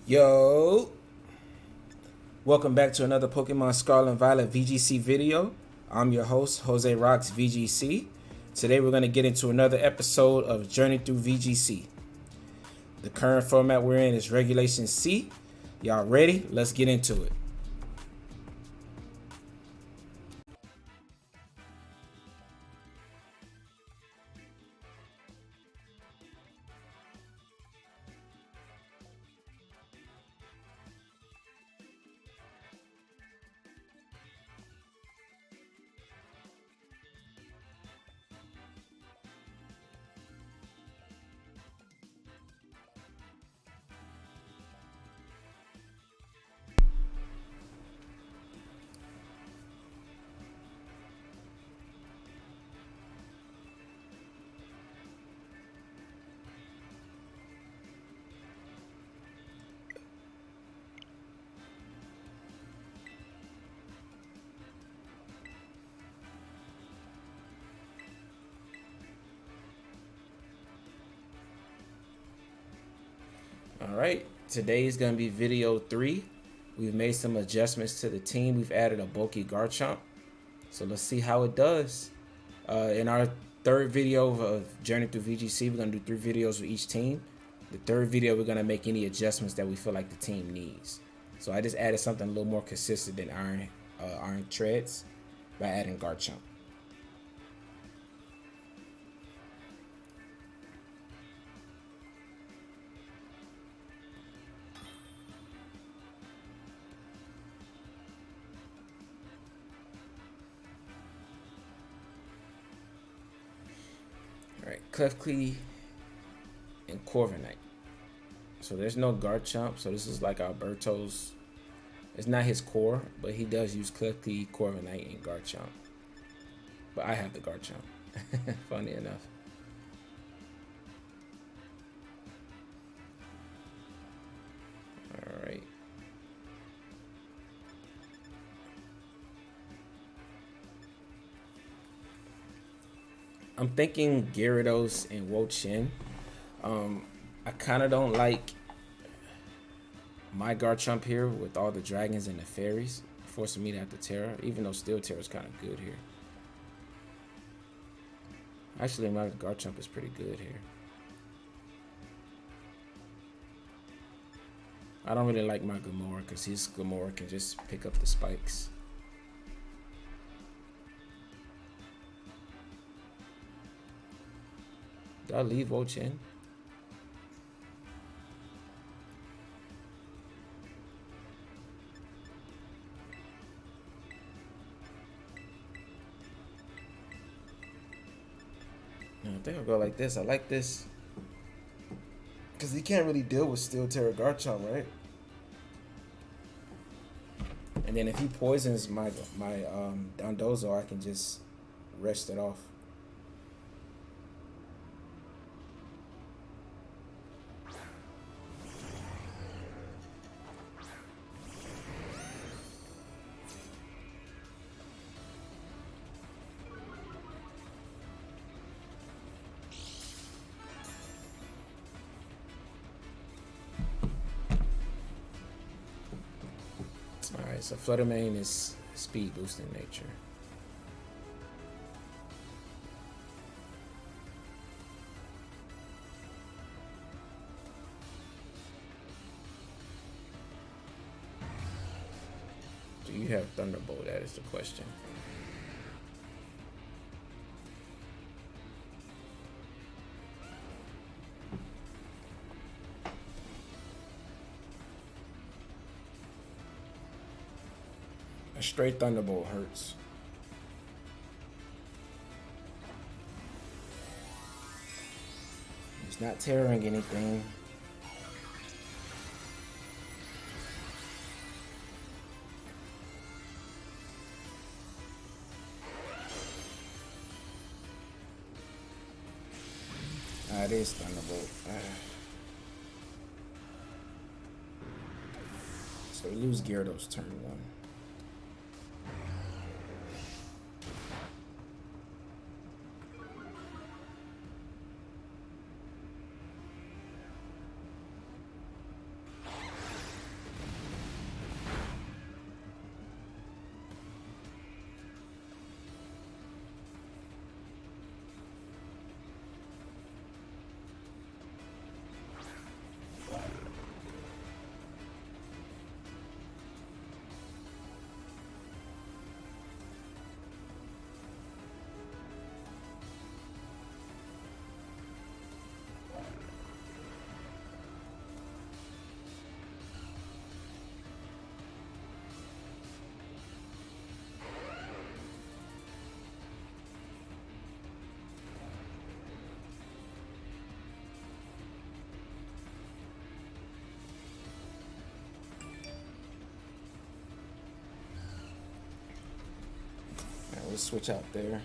Yo, welcome back to another Pokemon Scarlet Violet VGC video. I'm your host, Jose Rocks VGC. Today we're going to get into another episode of Journey Through VGC. The current format we're in is Regulation C. Y'all ready? Let's get into it. Alright, today is going to be video 3. We've made some adjustments to the team. We've added a bulky Garchomp. So let's see how it does. In our third video of Journey Through VGC, we're going to do 3 videos with each team. The third video, we're going to make any adjustments that we feel like the team needs. So I just added something a little more consistent than Iron Treads by adding Garchomp. Alright, Klefki and Corviknight. So there's no Garchomp, so this is like Alberto's. It's not his core, but he does use Klefki, Corviknight, and Garchomp. But I have the Garchomp. Funny enough. Alright. I'm thinking Gyarados and Wo-Chien. I kind of don't like my Garchomp here with all the dragons and the fairies, forcing me to have to Terra, even though Steel Terra is kind of good here. Actually, my Garchomp is pretty good here. I don't really like my Gamora because his Gamora can just pick up the spikes. Did I leave Wo-Chien? I think I'll go like this. I like this because he can't really deal with Steel Terra Garchomp, right? And then if he poisons my Dondozo, I can just rest it off. Alright, so Flutter Mane is speed boost in nature. Do you have Thunderbolt? That is the question. A straight Thunderbolt hurts. He's not tearing anything. It is Thunderbolt. So we lose Gyarados turn 1. just switch out there.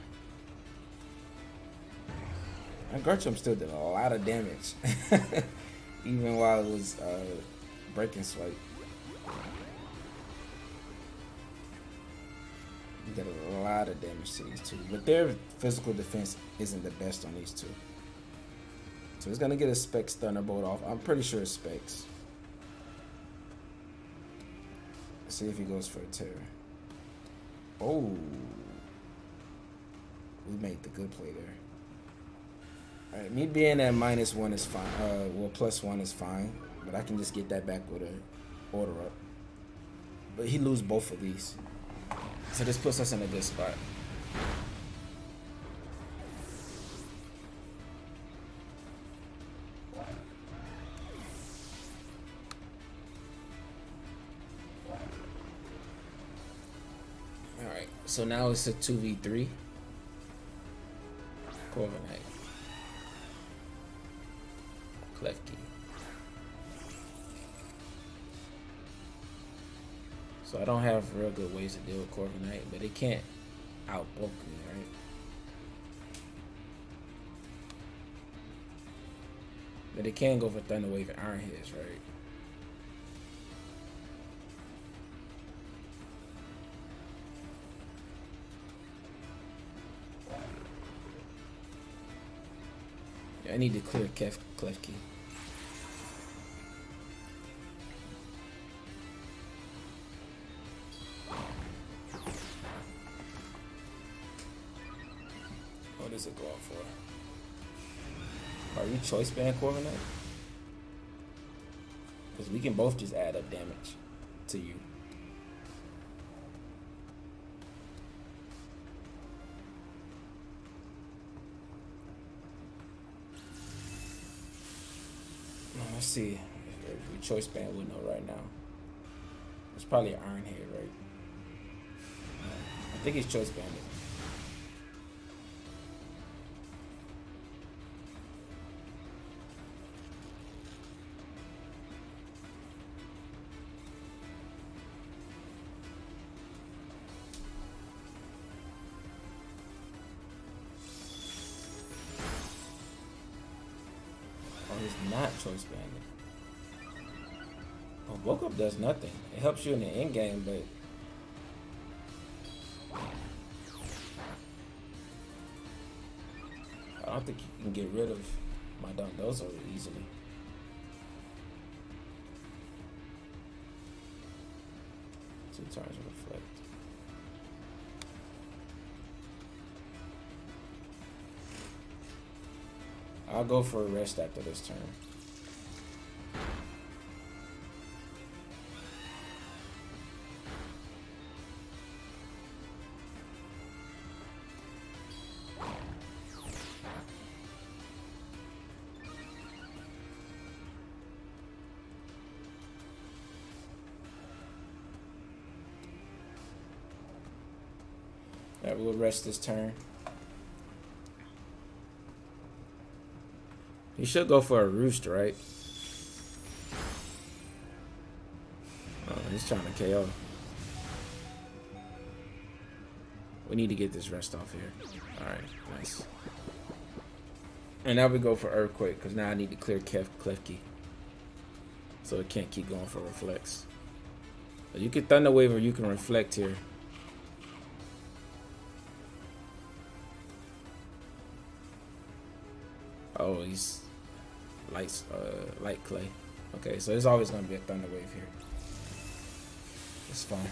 And Garchomp still did a lot of damage, even while it was breaking swipe. Did a lot of damage to these two, but their physical defense isn't the best on these two. So it's gonna get a Specs Thunderbolt off. I'm pretty sure it's Specs. Let's see if he goes for a Terror. Oh, we made the good play there. All right, me being at -1 is fine. Well, +1 is fine, but I can just get that back with a order up. But he lose both of these, so this puts us in a good spot. All right, so now it's a 2v3. Corviknight. Klefki. So I don't have real good ways to deal with Corviknight, but it can't outbulk me, right? But it can go for Thunder Wave and Iron Heads, right? Yeah, I need to clear Klefki. What does it go out for? Are you choice band Corviknight? Because we can both just add up damage to you. Let's see if we choice band would know right now. It's probably Iron Head, right? I think it's choice banded. It's not choice banded. Oh, Woke Up does nothing. It helps you in the end game, but I don't think you can get rid of my Dondozo easily. Two turns of Reflect. I'll go for a rest after this turn. Alright, we'll rest this turn. He should go for a Roost, right? Oh, he's trying to KO. We need to get this rest off here. Alright, nice. And now we go for Earthquake, because now I need to clear Klefki. So it can't keep going for Reflex. So you can Thunder Wave or you can Reflect here. Oh, he's light clay. Okay, so there's always gonna be a Thunder Wave here. It's fine.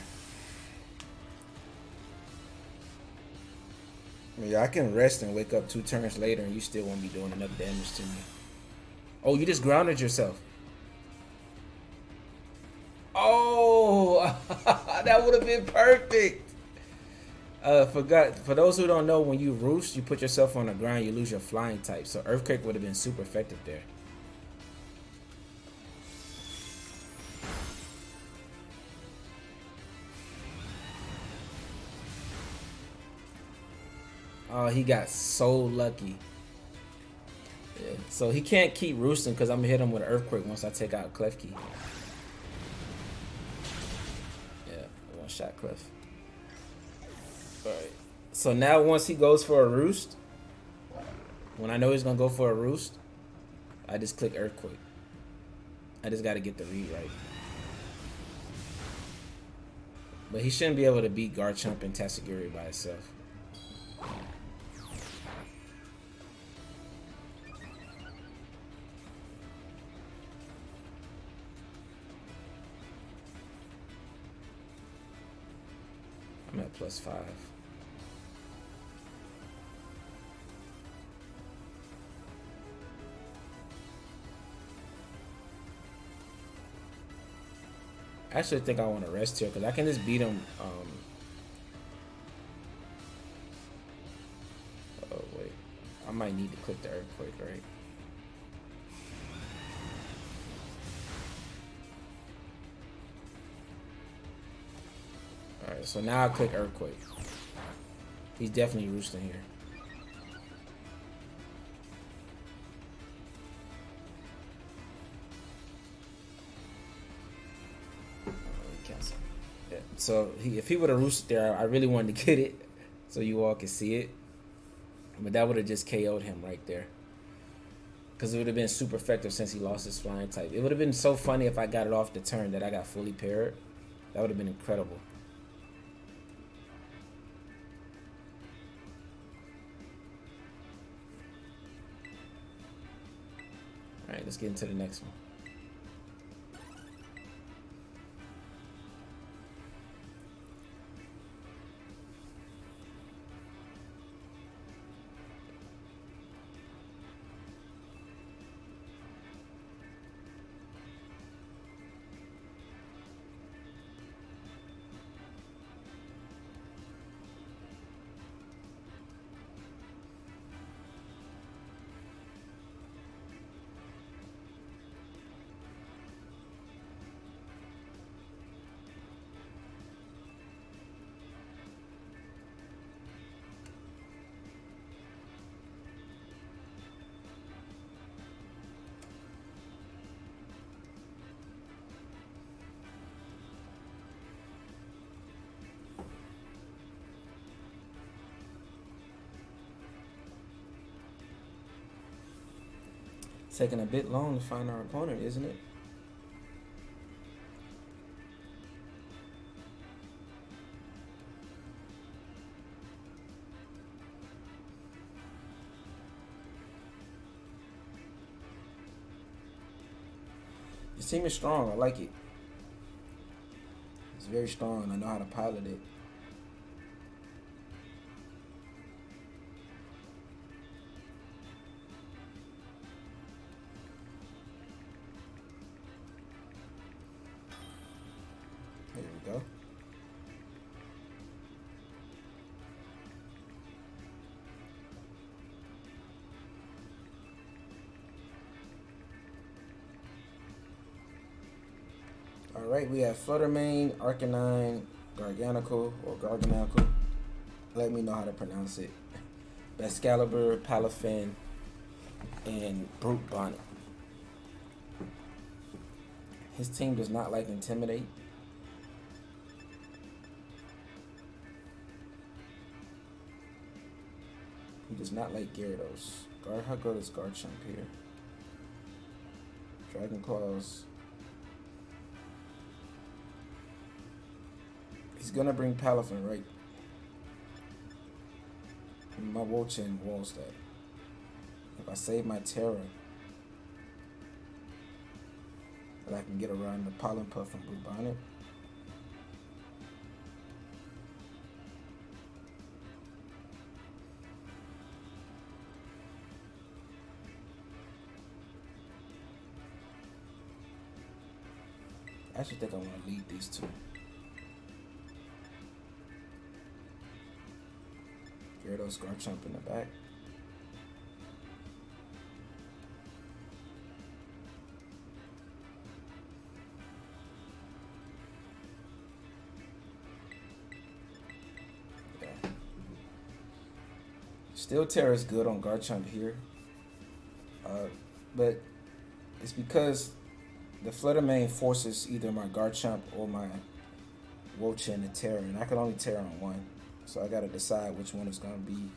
Yeah, I can rest and wake up 2 turns later and you still won't be doing enough damage to me. Oh, you just grounded yourself. Oh, that would have been perfect. For those who don't know, when you roost, you put yourself on the ground, you lose your flying type. So Earthquake would have been super effective there. Oh, he got so lucky. Yeah. So he can't keep roosting because I'm gonna hit him with an Earthquake once I take out Klefki. Yeah, one shot Clef. Alright. So now once he goes for a roost, when I know he's gonna go for a roost, I just click Earthquake. I just gotta get the read right. But he shouldn't be able to beat Garchomp and Tatsugiri by itself. I'm at +5. I actually think I want to rest here because I can just beat him. Oh wait, I might need to click the Earthquake, right? All right, so now I click Earthquake. He's definitely roosting here. Yeah. So if he would have roosted there, I really wanted to get it so you all could see it. But that would have just KO'd him right there. Because it would have been super effective since he lost his flying type. It would have been so funny if I got it off the turn that I got fully paired. That would have been incredible. Alright, let's get into the next one. Taking a bit long to find our opponent, isn't it? This team is strong. I like it. It's very strong. I know how to pilot it. There we go. Alright, we have Fluttermane, Arcanine, Garganical, or Garganical. Let me know how to pronounce it. Excalibur, Palafin, and Brute Bonnet. His team does not like Intimidate. He does not like Gyarados. How good is Garchomp here? Dragon Claws. He's gonna bring Palafin, right? My Wo-Chien walls that. If I save my Terra, then I can get around the Pollen Puff and Blue Bonnet. I actually think I want to lead these two. Gyarados, Garchomp in the back. Yeah. Still Terra is good on Garchomp here. But it's because the Fluttermane forces either my Garchomp or my Wo-Chien to Terra, and I can only Terra on one. So I gotta decide which one is gonna be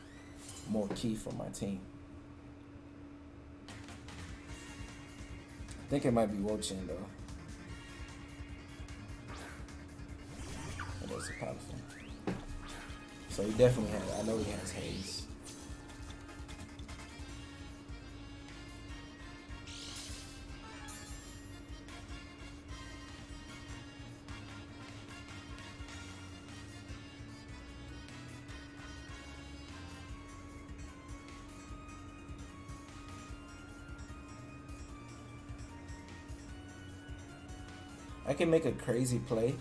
more key for my team. I think it might be Wo-Chien though. There's a Palafin. So he definitely has, I know he has haze. I can make a crazy play.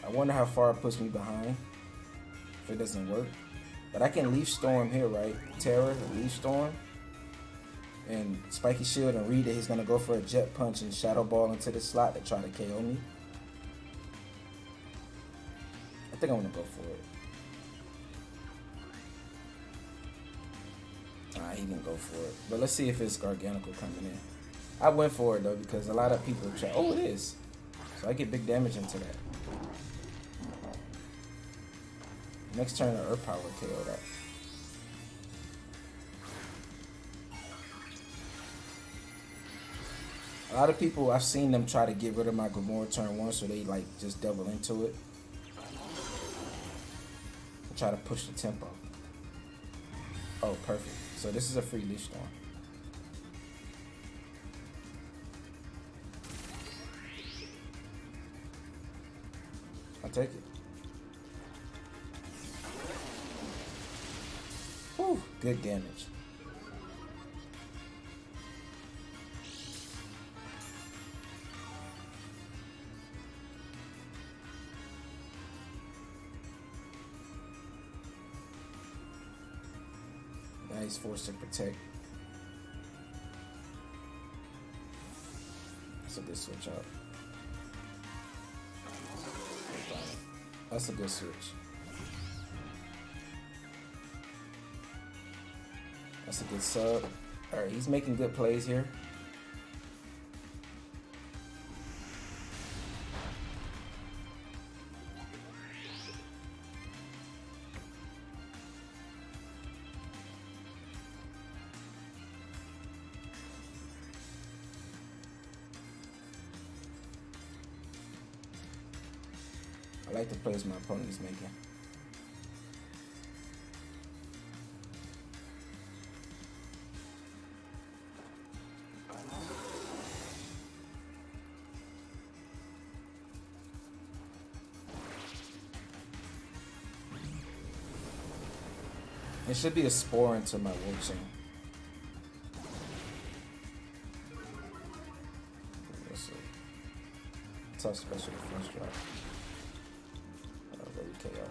I wonder how far it puts me behind if it doesn't work. But I can Leaf Storm here, right? Terror, Leaf Storm, and Spiky Shield and read that he's gonna go for a Jet Punch and Shadow Ball into the slot to try to KO me. I think I'm gonna go for it. He didn't go for it. But let's see if it's Gargantical coming in. I went for it though because a lot of people try. Oh, it is. So I get big damage into that. Next turn, the Earth Power KO that. A lot of people, I've seen them try to get rid of my Gamora turn 1, so they like just double into it. And try to push the tempo. Oh, perfect. So this is a free Leaf Storm. I'll take it. Whew, good damage. Now he's forced to protect. That's a good switch up. That's a good switch. That's a good sub. Alright, he's making good plays here. I like the plays my opponent is making. It should be a spore into my Wo-Chien. That's a tough special defense drop. Ready KO.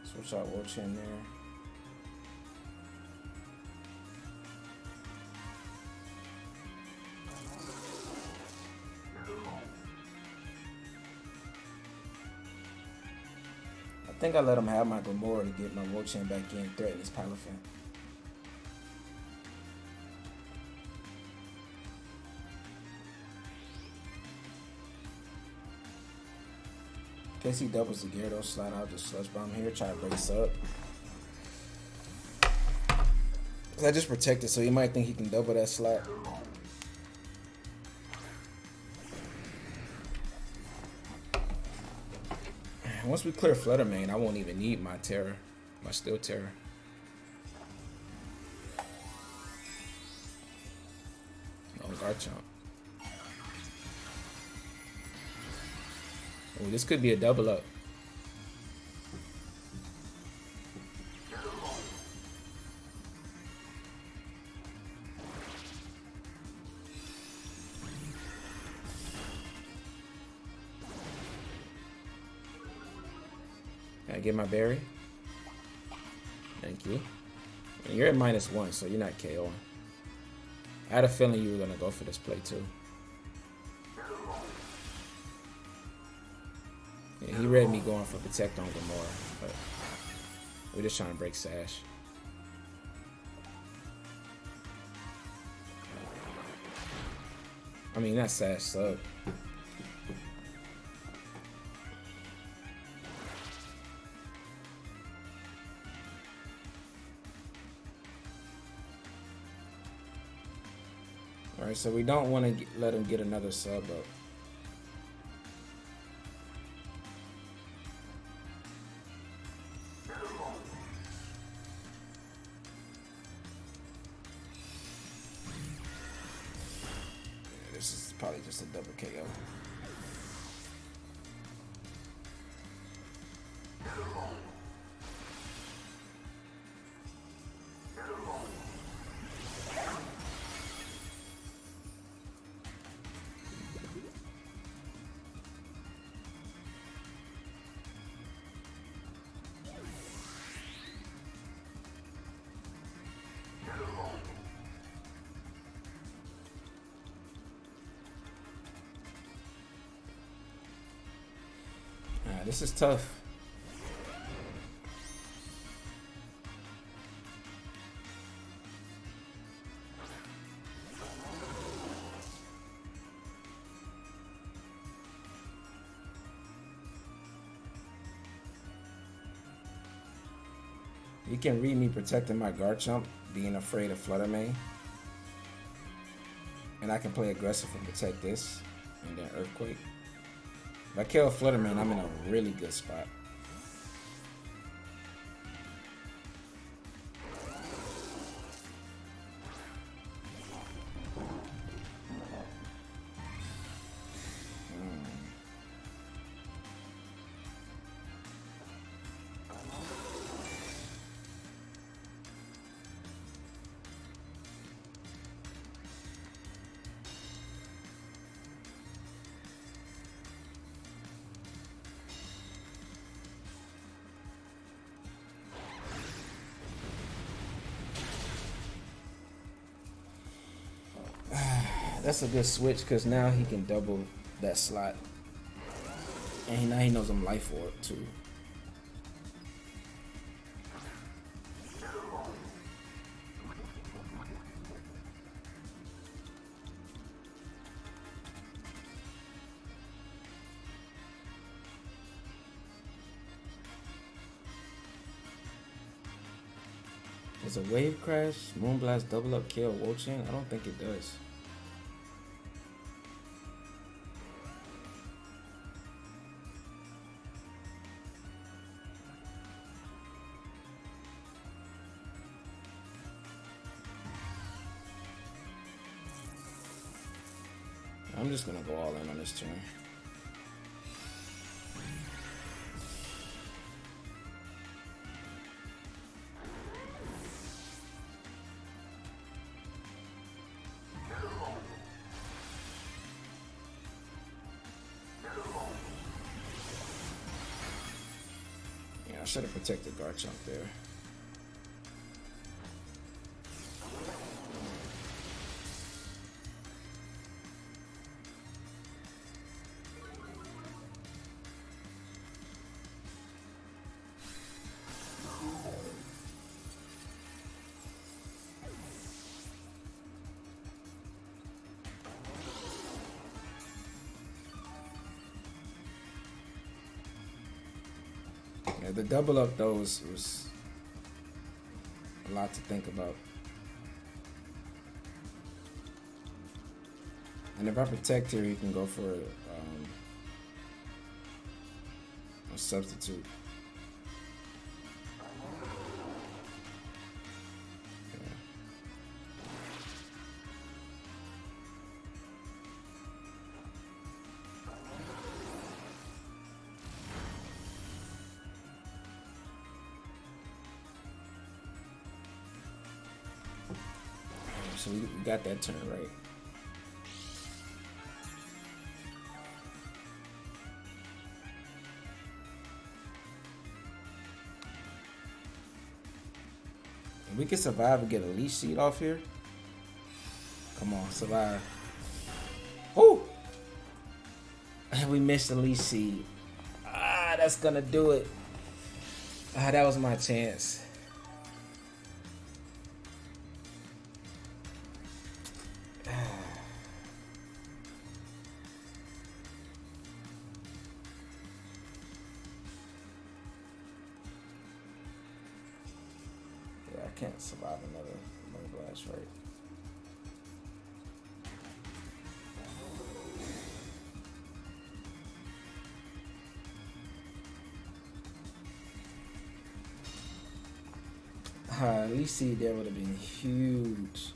Switch out Wo-Chien there. I think I let him have my Gamora to get my Wo-Chien back in, threaten his Palafin. In case he doubles the Gyarados slide, I'll just Sludge Bomb here, try to brace up. Cause I just protected, so he might think he can double that slot. Once we clear Flutter Mane, I won't even need my Terror, my Steel Terror. Oh, Garchomp. Oh, this could be a double up. Can I get my berry? Thank you. And you're at -1, so you're not KOing. I had a feeling you were gonna go for this play too. Yeah, he read me going for protect on Gamora, but we're just trying to break Sash. I mean, that's Sash sub. Alright, so we don't want to let him get another sub up. Yeah, this is probably just a double KO. This is tough. You can read me protecting my Garchomp, being afraid of Flutter Mane. And I can play aggressive and protect this, and then Earthquake. If I kill Flutter Mane, I'm in a really good spot. That's a good switch because now he can double that slot. And now he knows I'm Life Orb too. Does a Wave Crash, Moonblast double up kill Wo-Chien? I don't think it does. I'm just gonna go all in on this turn. Yeah, I should have protected Garchomp there. Yeah, the double up though was a lot to think about. And if I protect here, he can go for a substitute. So we got that turn right. If we can survive and get a leash seed off here, Come on, survive. Woo! We missed the least seed. Ah, that's gonna do it. Ah, that was my chance. Yeah, I can't survive another blast, right? At least see there would have been huge.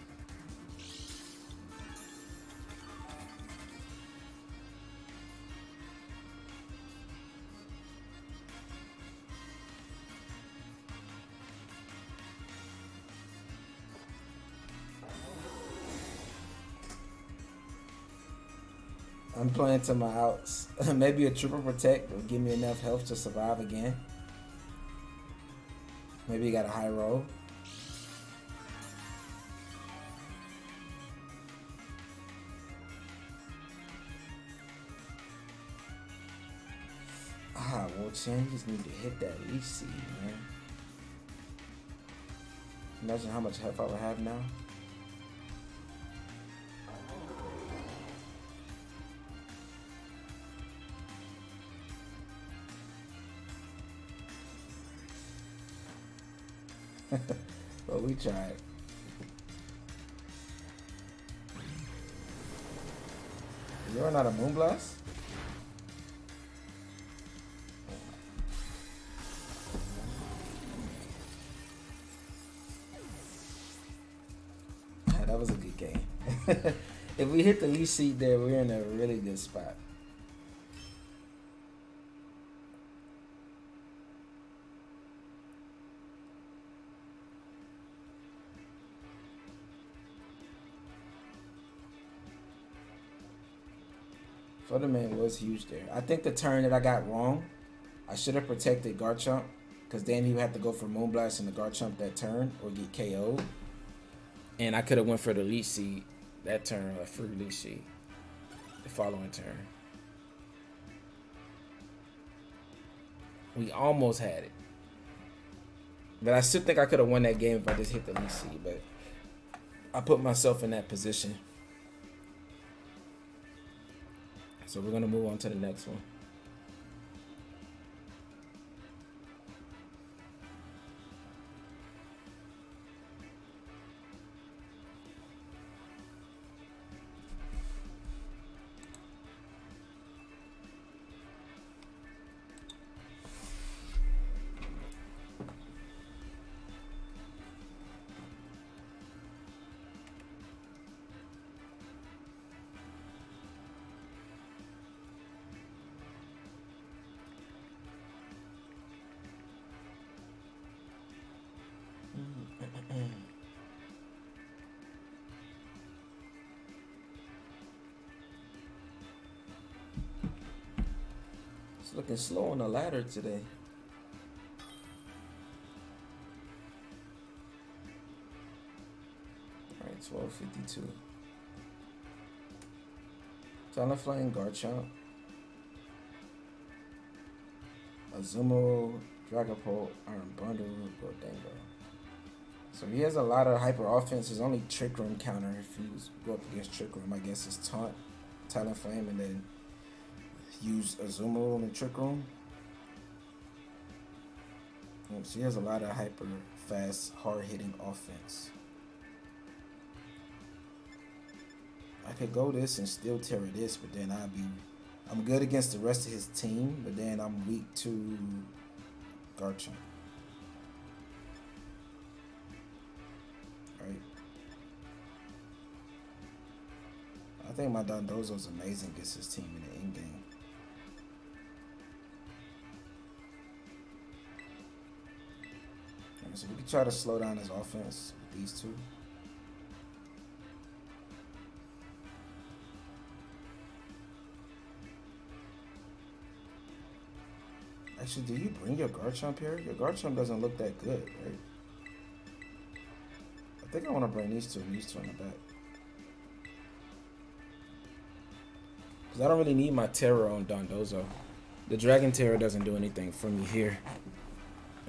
I'm playing to my outs. Maybe a triple protect will give me enough health to survive again. Maybe he got a high roll. Ah, Wo-Chien, you just need to hit that least seed, man. Imagine how much health I would have now. Well, we tried. You're not a Moonblast? That was a good game. If we hit the lead seed there, we're in a really good spot. Flutterman was huge there. I think the turn that I got wrong, I should have protected Garchomp, because then he would have to go for Moonblast and the Garchomp that turn or get KO'd. And I could have went for the lead seed that turn, a free lead seed the following turn. We almost had it. But I still think I could have won that game if I just hit the lead seed, but I put myself in that position. So we're gonna move on to the next one. It's looking slow on the ladder today. Alright, 12:52. Talonflame, Garchomp, Azumo, Dragapult, Iron Bundle, Gordango. So he has a lot of hyper offense. His only Trick Room counter, if you go up against Trick Room, I guess is Taunt, Talonflame, and then use Azumo in Trick Room. So he has a lot of hyper fast, hard hitting offense. I could go this and still terror this, but then I'm good against the rest of his team, but then I'm weak to Garchomp. Right? I think my Dondozo's amazing against his team in the end game. So we can try to slow down his offense with these two. Actually, do you bring your Garchomp here? Your Garchomp doesn't look that good, right? I think I want to bring these two and these two in the back. Because I don't really need my terror on Dondozo. The Dragon Terror doesn't do anything for me here.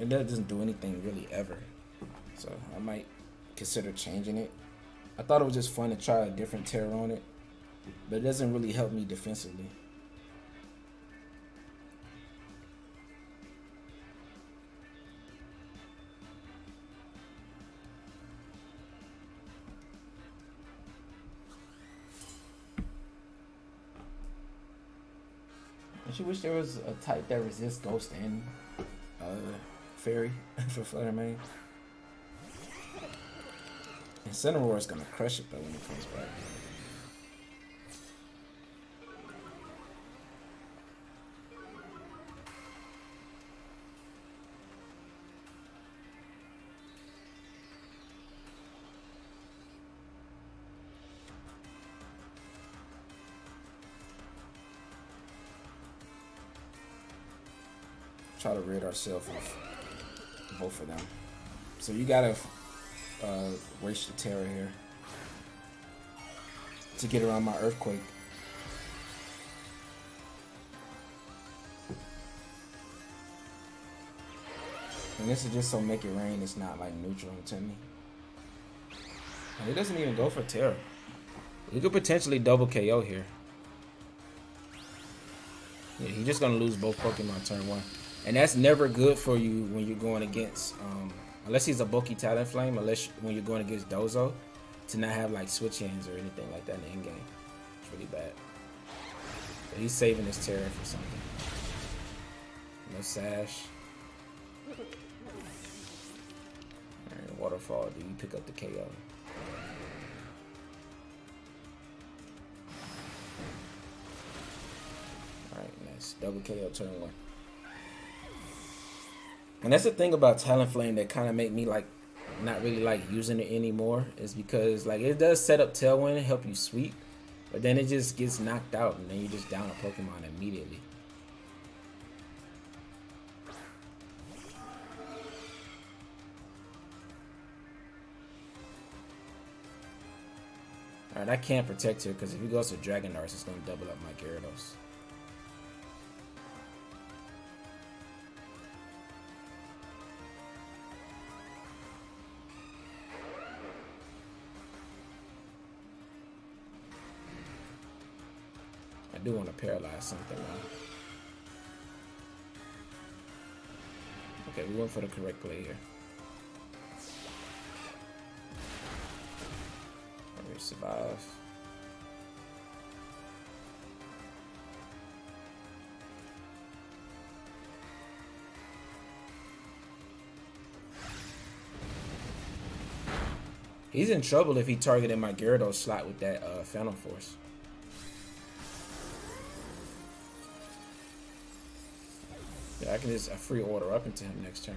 It doesn't do anything really ever. So I might consider changing it. I thought it was just fun to try a different terror on it. But it doesn't really help me defensively. I wish there was a type that resists Ghost and Fairy for Flutter Mane. And Cineroar is gonna crush it though when it comes back. Try to rid ourselves of both of them. So you gotta waste your terror here to get around my Earthquake. And this is just so Make It Rain, it's not like neutral to me. And he doesn't even go for terror. We could potentially double KO here. Yeah, he's just gonna lose both Pokemon turn 1. And that's never good for you when you're going against, unless he's a bulky Talonflame, unless when you're going against Dozo, to not have like switch hands or anything like that in the end game. It's really bad. But he's saving his terror for something. No Sash. Alright, Waterfall, do you pick up the KO? Alright, nice. Double KO turn 1. And that's the thing about Talonflame that kind of make me like not really like using it anymore, is because like it does set up Tailwind and help you sweep, but then it just gets knocked out and then you just down a Pokemon immediately. Alright, I can't protect her because if he goes to Dragon Darts, it's going to double up my Gyarados. I do want to paralyze something now. Okay, we went for the correct play here. We survive. He's in trouble if he targeted my Gyarados slot with that Phantom Force. Yeah, I can just free order up into him next turn.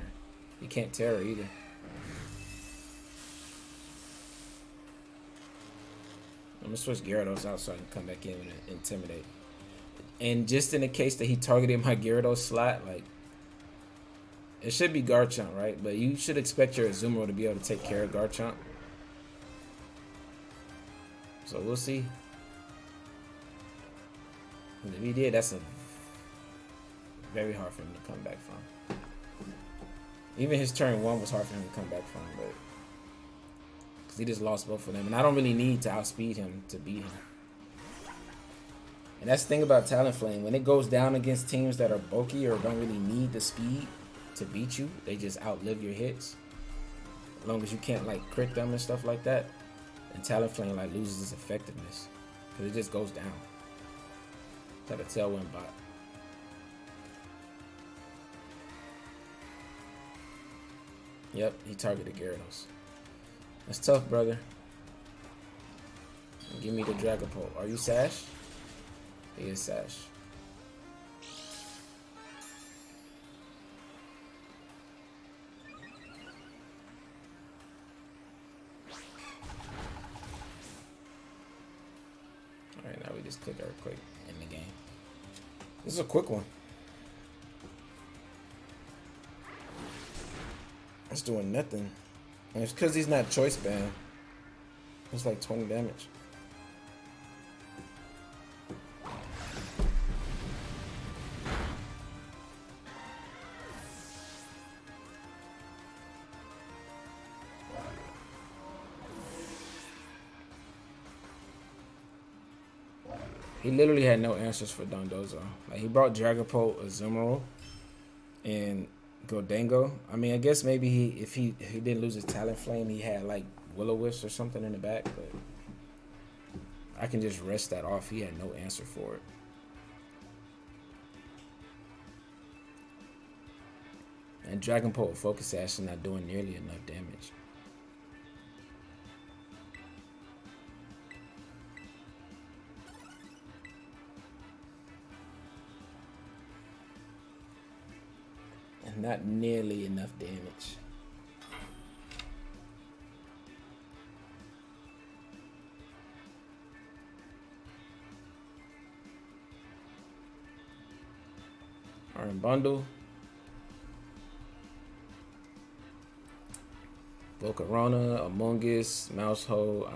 He can't Terror either. I'm gonna switch Gyarados out so I can come back in and intimidate. And just in the case that he targeted my Gyarados slot, like, it should be Garchomp, right? But you should expect your Azumarill to be able to take care of Garchomp. So we'll see. And if he did, that's a very hard for him to come back from. Even his turn 1 was hard for him to come back from, but because he just lost both of them, and I don't really need to outspeed him to beat him. And that's the thing about Talonflame, when it goes down against teams that are bulky or don't really need the speed to beat you, they just outlive your hits. As long as you can't like crit them and stuff like that, and Talonflame like loses its effectiveness because it just goes down. It's like a Tailwind bot. Yep, he targeted Gyarados. That's tough, brother. Give me the Dragapult. Are you Sash? He is Sash. Alright, now we just click Earthquake in the game. This is a quick one. It's doing nothing. And it's because he's not choice banned. It's like 20 damage. He literally had no answers for Dondozo. Like, he brought Dragapult, Azumarill, and Goldango. I mean, I guess maybe if he didn't lose his Talonflame, he had like Will-O-Wisp or something in the back, but I can just rest that off. He had no answer for it. And Dragonpult Focus Sash is not doing nearly enough damage. And not nearly enough damage. Iron Bundle. Volcarona, Amoonguss, Mousehole,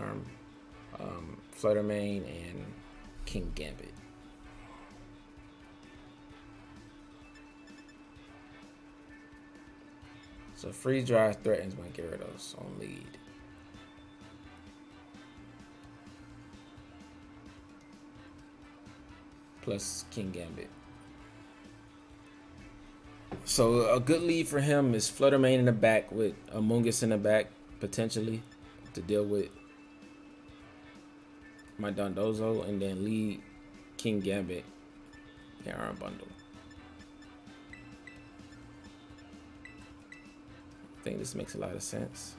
Fluttermane, and King Gambit. So Freeze Dry threatens my Gyarados on lead. Plus King Gambit. So a good lead for him is Fluttermane in the back with Amoonguss in the back, potentially, to deal with my Dondozo, and then lead King Gambit and Iron Bundle. I think this makes a lot of sense.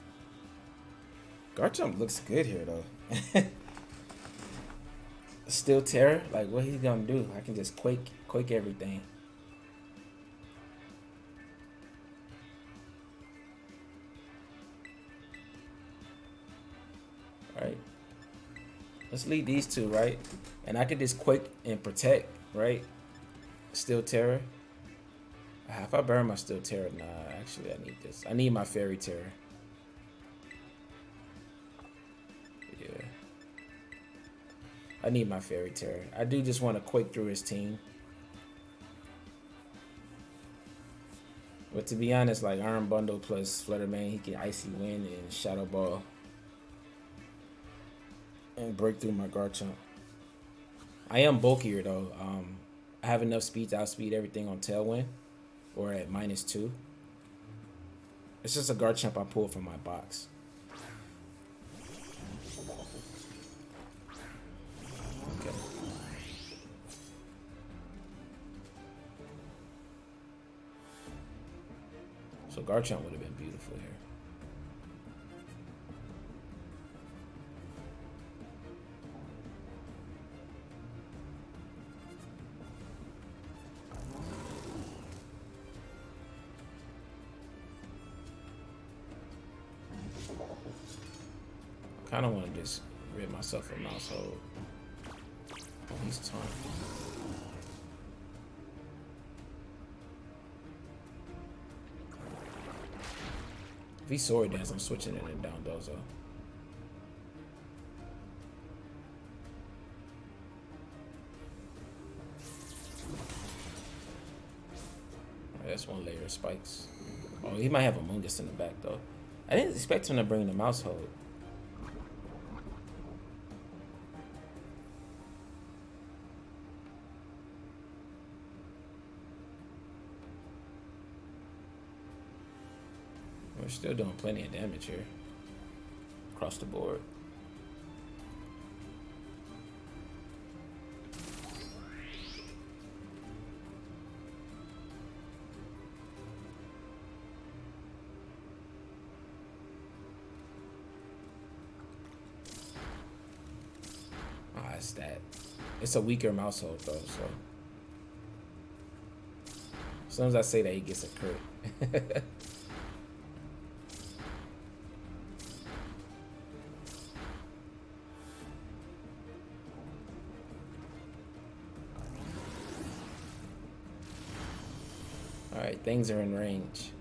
Garchomp looks good here though. Still Terror, like what he's gonna do? I can just quake everything. Right. Let's lead these two, right? And I could just quake and protect, right? Still Terror. If I burn my Steel Terror, nah, actually I need this. I need my Fairy Terror. Yeah. I need my Fairy Terror. I do just want to quake through his team. But to be honest, like Iron Bundle plus Fluttermane, he can Icy Wind and Shadow Ball. And break through my Garchomp. I am bulkier though. I have enough speed to outspeed everything on Tailwind. Or at -2. It's just a Garchomp I pulled from my box. Okay. So Garchomp would have been beautiful here. I kind of want to just rid myself of Mousehole. Oh, he's taunting. If he Sword Dance, I'm switching it in Dondozo. Right, that's one layer of spikes. Oh, he might have a Amoonguss in the back though. I didn't expect him to bring the Mousehole. We're still doing plenty of damage here. Across the board. Ah, it's that. It's a weaker Mousehole though, so. As soon as I say that, he gets a crit. Alright, things are in range.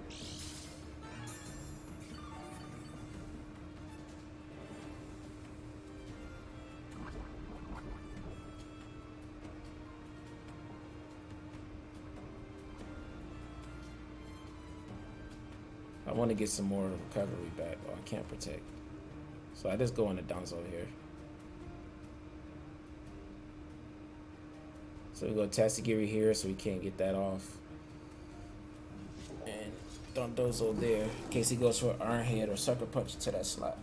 I want to get some more recovery back. Oh, I can't protect. So I just go into Donzo here. So we go Tatsugiri here, so we can't get that off. And Dondozo there, in case he goes for Iron Head or Sucker Punch to that slot.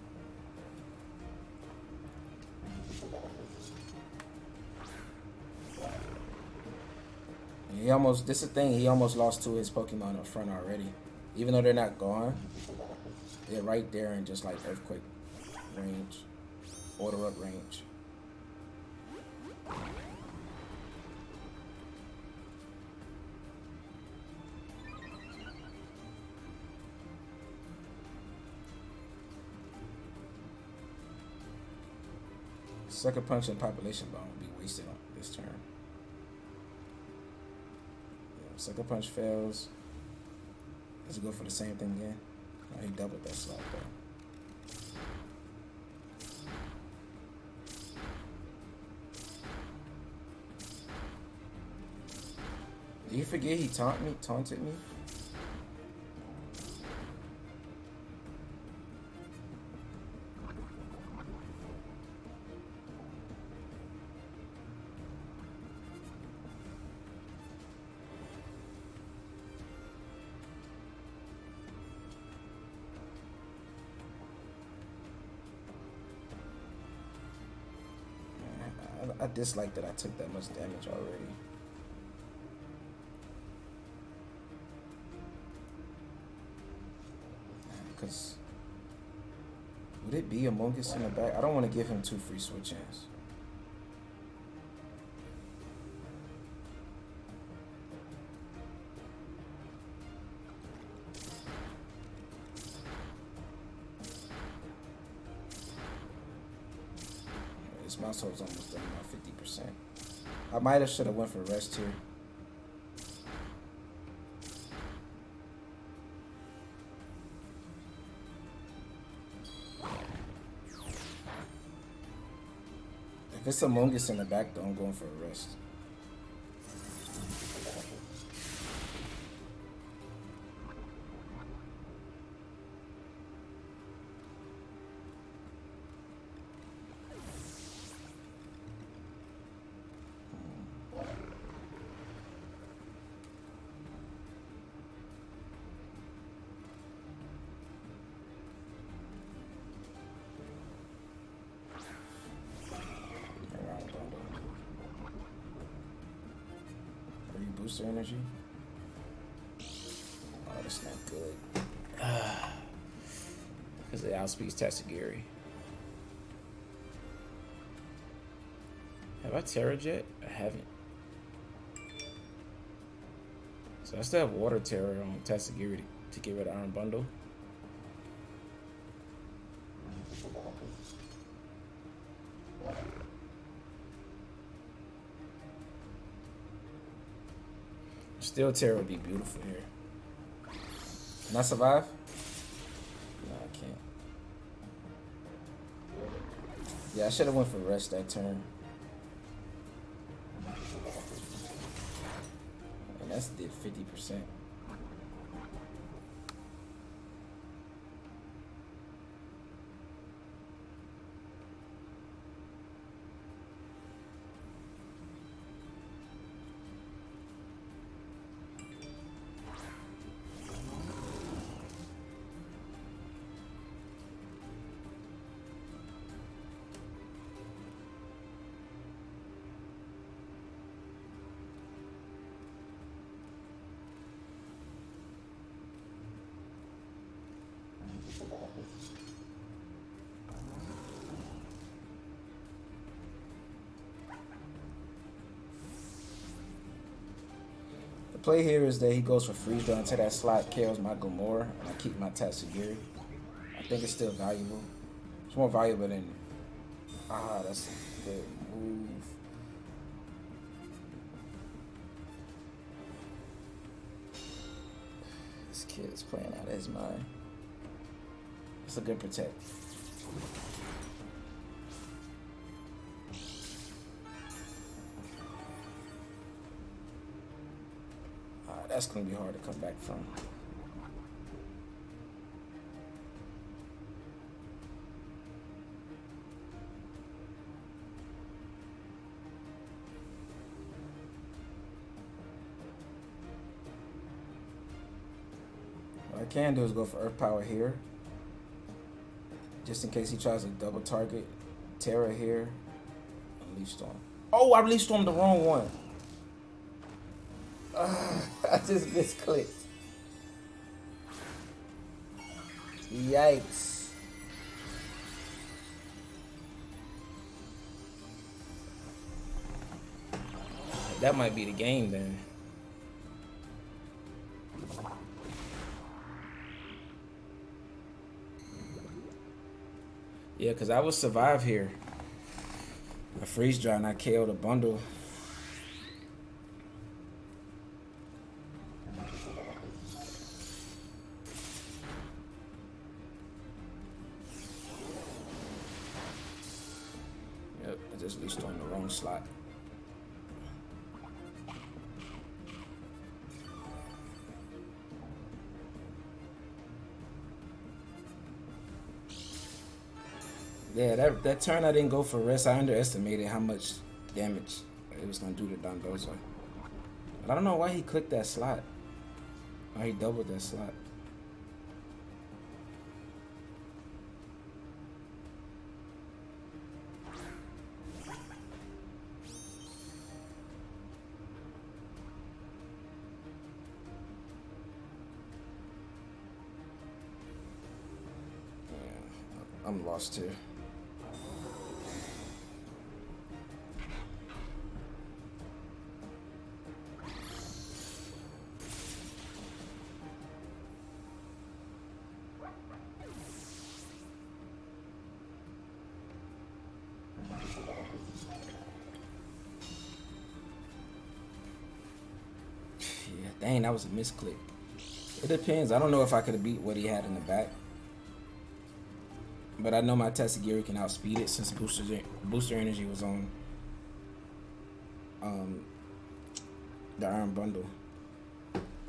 He almost, this is the thing, he almost lost two of his Pokemon up front already. Even though they're not gone, they're right there in just like Earthquake range, Order Up range. Sucker Punch and Population Bomb will be wasted on this turn. Yeah, Sucker Punch fails. Let's go for the same thing again. Oh, he doubled that slot though. Did you forget he taunted me? I dislike that I took that much damage already. Because would it be Among Us in the back? I don't want to give him two free switch ins. This mouse hole's almost done about 50%. I might have should have went for rest here. If it's Among Us in the back though, I'm going for a rest. Booster energy. Oh, that's not good. Because it outspeeds Tatsugiri. Have I Terra Jet? I haven't. So I still have Water Terror on Tatsugiri to get rid of Iron Bundle. Steel Terror would be beautiful here. Can I survive? No, I can't. Yeah, I should have went for rest that turn. And that's did 50%. The play here is that he goes for freeze down to that slot, kills my Gomora, and I keep my Tatsugiri. I think it's still valuable. It's more valuable than... Ah, that's a good move. This kid is playing out of his mind. It's a good protect. That's going to be hard to come back from. can do is go for Earth Power here, just in case he tries to double target Terra here. Leaf Storm. Oh, I Leaf Stormed the wrong one. I just misclicked. Yikes. That might be the game then. Yeah, because I would survive here. A freeze dry and I KO'd a bundle. Yep, I just leashed on the wrong slot. Yeah, that turn I didn't go for rest. I underestimated how much damage it was gonna do to Dondozo. But I don't know why he clicked that slot. Why he doubled that slot. Yeah, I'm lost here. Dang, that was a misclick. It depends. I don't know if I could have beat what he had in the back. But I know my Tessagiri can outspeed it since booster energy was on the Iron Bundle.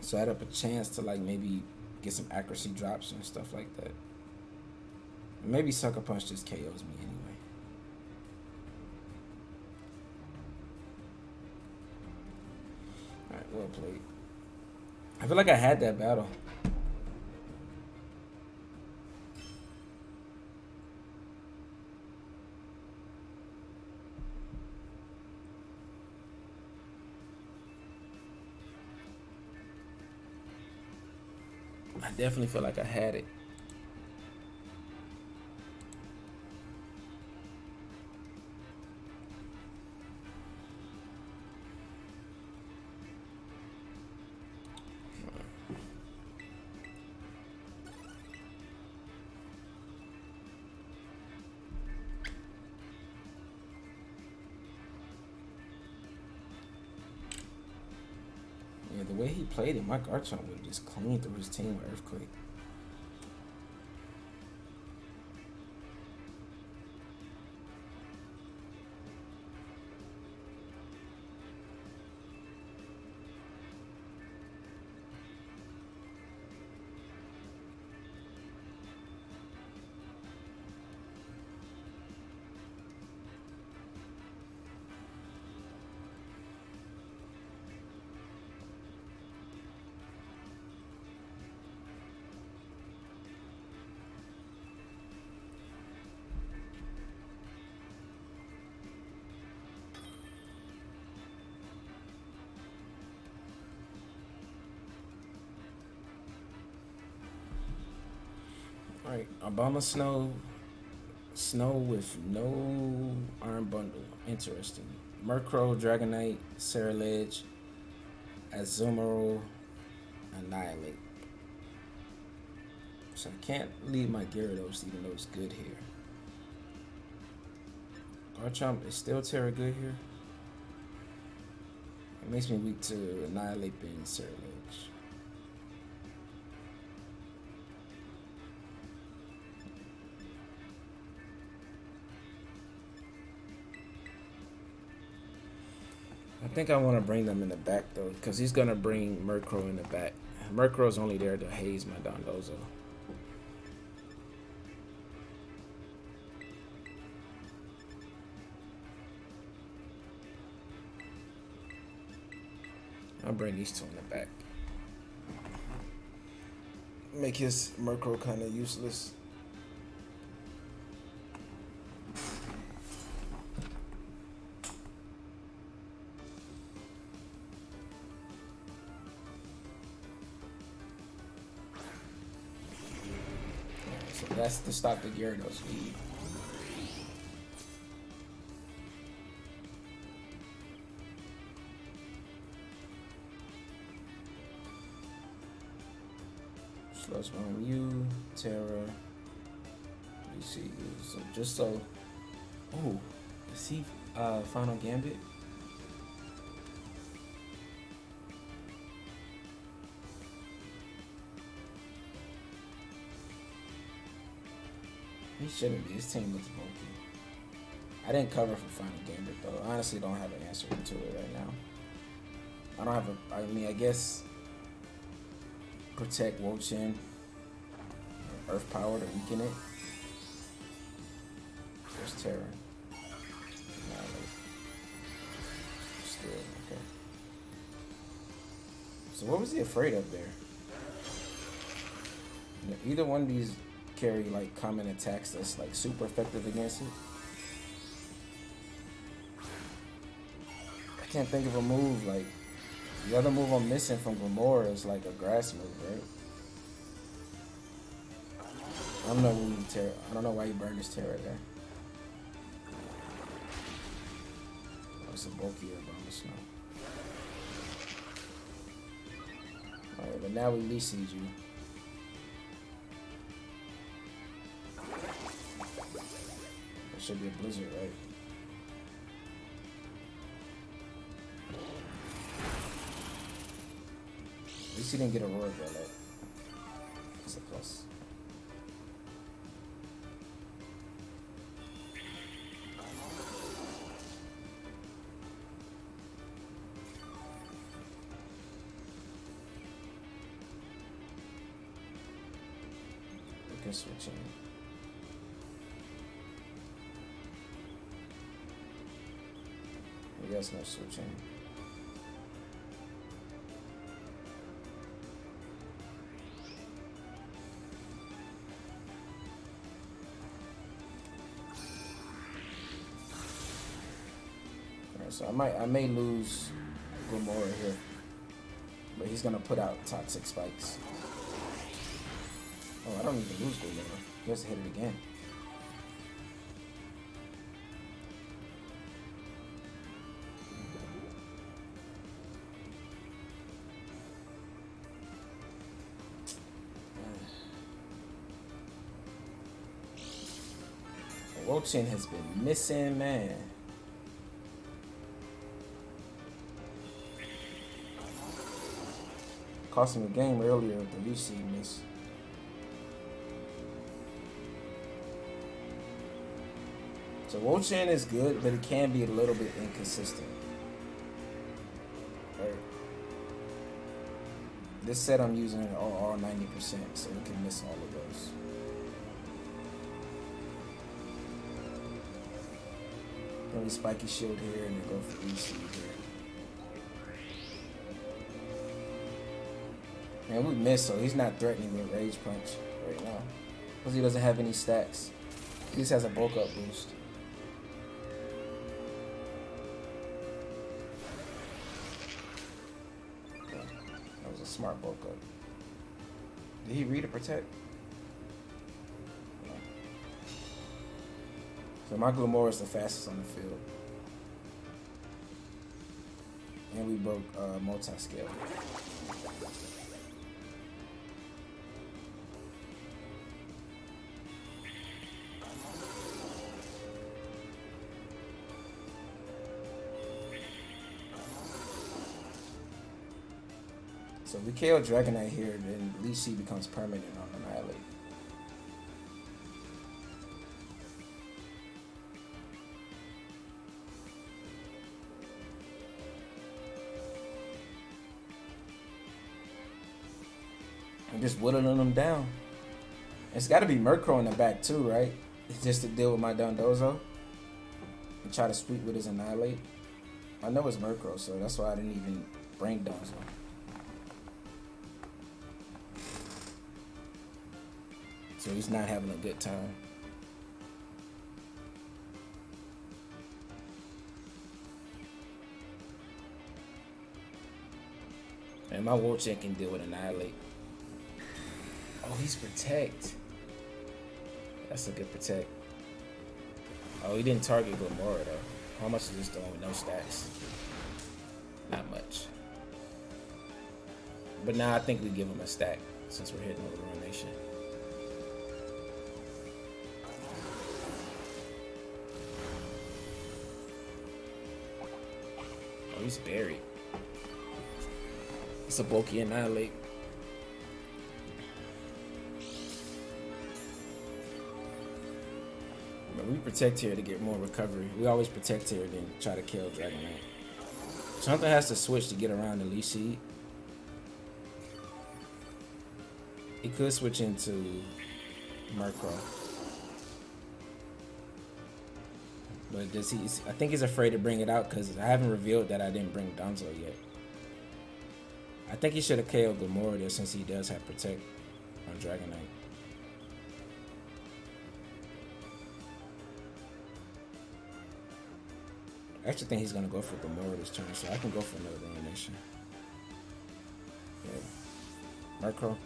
So I had up a chance to like maybe get some accuracy drops and stuff like that. Maybe Sucker Punch just KOs me anyway. Alright, well played. I feel like I had that battle. I definitely feel like I had it. Yeah, the way he played it, my Garchomp would just clean through his team with Earthquake. Alright, Obama Snow with no Iron Bundle. Interesting. Murkrow, Dragonite, Ceruledge, Azumarill, Annihilate. So I can't leave my Gyarados even though it's good here. Garchomp is still Terra good here. It makes me weak to Annihilate being Ceruledge. I think I want to bring them in the back though, because he's gonna bring Murkrow in the back. Murkrow's only there to haze my Dondozo. I'll bring these two in the back. make his Murkrow kind of useless. So that's to stop the Gyarados lead. Slows one Mew, Terra. You see, so just so. Oh, is he Final Gambit? He shouldn't be. His team looks bulky. I didn't cover for Final Gambit though. I honestly don't have an answer to it right now. I don't have a. I mean, I guess protect Wo-Chien, Earth Power to weaken it. There's Terra. Still okay. So what was he afraid of there? Either one of these carry like common attacks that's like super effective against it. I can't think of a move like the other move I'm missing from Glimora is like a grass move, right? I don't know when you Terra. I don't know why you burned this Terra there. Oh, it's a bulkier bonus now. Alright, but now we Leech Seed you. Should be a blizzard, right? At least he didn't get a roar though. Like, it's a plus. We can switch in. I guess no switching. Alright, so I may lose Glimora here, but he's gonna put out toxic spikes. Oh, I don't even lose Glimora. He has to hit it again. Wo-Chien has been missing, man. Cost him a game earlier with the VGC miss. So Wo-Chien is good, but it can be a little bit inconsistent. Right. This set I'm using all 90%, so you can miss all of those. Then we spiky shield here and then go for VGC here. Man, we missed, so he's not threatening with Rage Punch right now. Because he doesn't have any stacks. He just has a bulk up boost. Okay. That was a smart bulk up. Did he read a protect? No. So my Glimora is the fastest on the field. And we broke multi-scale. So if we KO Dragonite here, then Leech Seed becomes permanent on Annihilate. I'm just whittling them down. It's got to be Murkrow in the back too, right? It's just to deal with my Dondozo and try to sweep with his Annihilate. I know it's Murkrow, so that's why I didn't even bring Donzo. So he's not having a good time. And my Wo-Chien can deal with Annihilate. Oh, he's Protect. That's a good Protect. Oh, he didn't target Glamora though. How much is this doing with no stats? Not much. But now I think we give him a stack since we're hitting over the Nation. Oh, he's buried. It's a bulky Annihilate. But we protect here to get more recovery. We always protect here then try to kill Dragonite. Something has to switch to get around the Leaf Seed. He could switch into Murkrow. But does he? I think he's afraid to bring it out because I haven't revealed that I didn't bring Donzo yet. I think he should have KO'd Glamora there since he does have Protect on Dragonite. I actually think he's going to go for Glamora this turn, so I can go for another elimination. Yeah. Murkrow.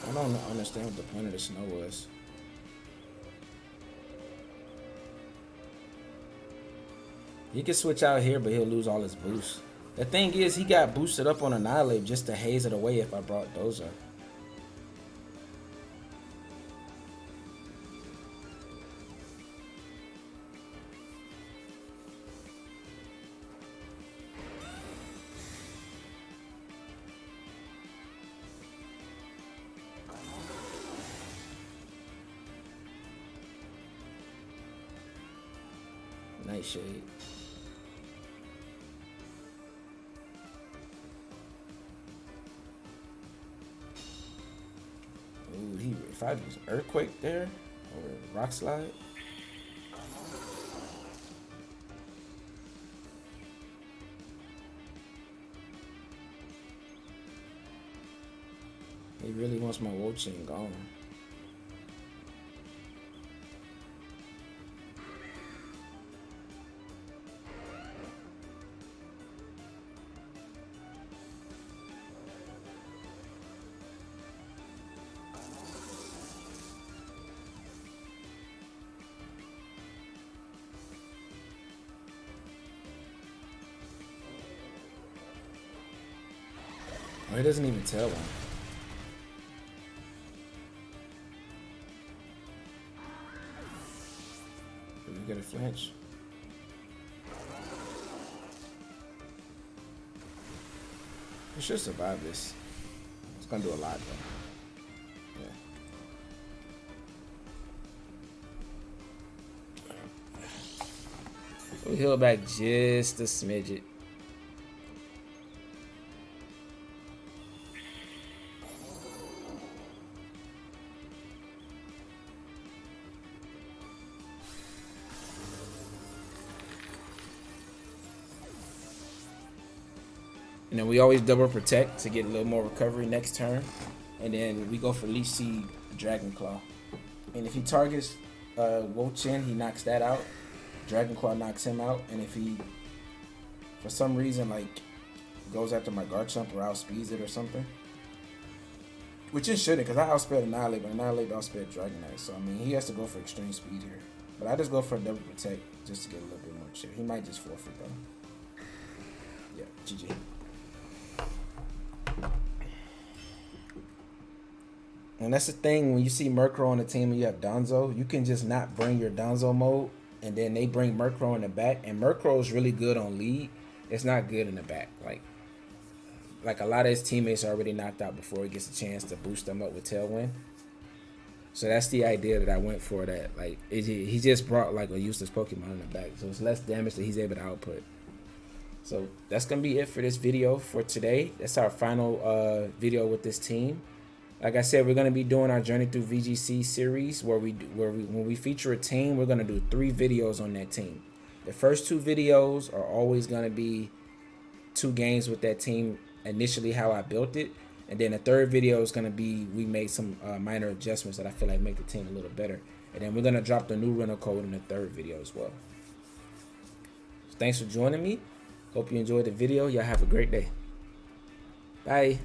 I don't understand what the point of the snow was. He can switch out here, but he'll lose all his boosts. The thing is, he got boosted up on Annihilate just to haze it away if I brought Doza. Nightshade. Ooh, if I use Earthquake there or Rock Slide. He really wants my Wo-Chien gone. Oh, he doesn't even tell one. Did we get a flinch? We should survive this. It's gonna do a lot though. Yeah. We heal back just a smidget. And then we always double protect to get a little more recovery next turn. And then we go for Leaf Seed, Dragon Claw. And if he targets Wo-Chien, he knocks that out. Dragon Claw knocks him out. And if he, for some reason, like, goes after my Garchomp or outspeeds it or something, which it shouldn't, because I outsped Annihilate, but Annihilate outsped Dragonite. So, I mean, he has to go for extreme speed here. But I just go for a double protect just to get a little bit more chill. He might just forfeit, though. Yeah, GG. And that's the thing, when you see Murkrow on the team and you have Donzo, you can just not bring your Donzo mode and then they bring Murkrow in the back, and Murkrow is really good on lead. It's not good in the back. Like a lot of his teammates are already knocked out before he gets a chance to boost them up with Tailwind. So that's the idea that I went for. That like he just brought like a useless Pokemon in the back, so it's less damage that he's able to output. So that's gonna be it for this video for today. That's our final video with this team. Like I said, we're gonna be doing our Journey Through VGC series where when we feature a team, we're gonna do 3 videos on that team. The first 2 videos are always gonna be 2 games with that team, initially how I built it, and then the third video is gonna be we made some minor adjustments that I feel like make the team a little better, and then we're gonna drop the new rental code in the third video as well. So thanks for joining me. Hope you enjoyed the video. Y'all have a great day. Bye.